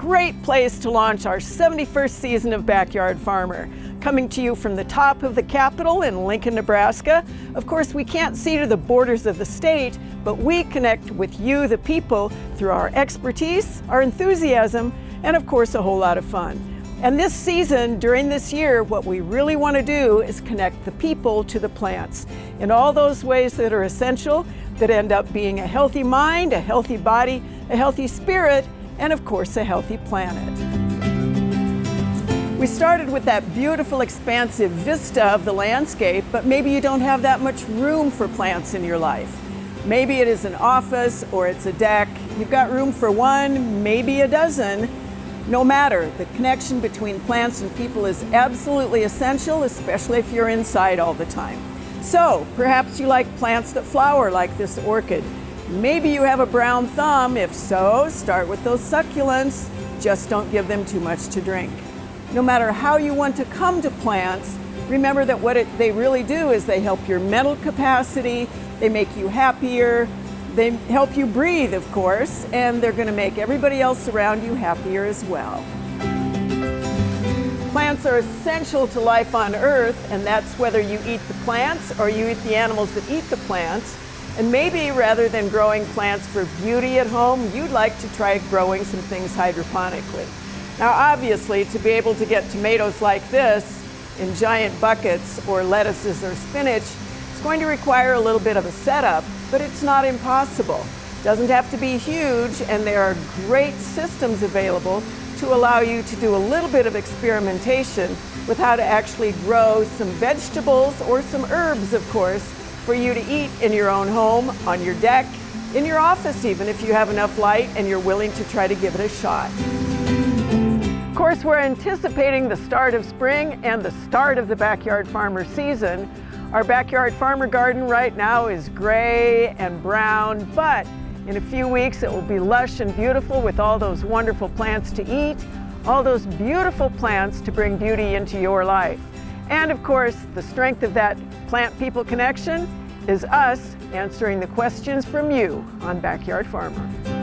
great place to launch our 71st season of Backyard Farmer. Coming to you from the top of the Capitol in Lincoln, Nebraska. Of course, we can't see to the borders of the state, but we connect with you, the people, through our expertise, our enthusiasm, and of course, a whole lot of fun. And this season, during this year, what we really want to do is connect the people to the plants in all those ways that are essential, that end up being a healthy mind, a healthy body, a healthy spirit, and of course, a healthy planet. We started with that beautiful, expansive vista of the landscape, but maybe you don't have that much room for plants in your life. Maybe it is an office or it's a deck. You've got room for one, maybe a dozen. No matter, the connection between plants and people is absolutely essential, especially if you're inside all the time. So, perhaps you like plants that flower like this orchid. Maybe you have a brown thumb. If so, start with those succulents. Just don't give them too much to drink. No matter how you want to come to plants, remember that what they really do is they help your mental capacity, they make you happier, they help you breathe, of course, and they're going to make everybody else around you happier as well. Plants are essential to life on Earth, and that's whether you eat the plants or you eat the animals that eat the plants. And maybe rather than growing plants for beauty at home, you'd like to try growing some things hydroponically. Now, obviously, to be able to get tomatoes like this in giant buckets or lettuces or spinach, it's going to require a little bit of a setup, but it's not impossible. It doesn't have to be huge, and there are great systems available to allow you to do a little bit of experimentation with how to actually grow some vegetables or some herbs, of course, for you to eat in your own home, on your deck, in your office even, if you have enough light and you're willing to try to give it a shot. Of course, we're anticipating the start of spring and the start of the Backyard Farmer season. Our Backyard Farmer garden right now is gray and brown, but in a few weeks it will be lush and beautiful with all those wonderful plants to eat, all those beautiful plants to bring beauty into your life. And of course, the strength of that plant-people connection is us answering the questions from you on Backyard Farmer.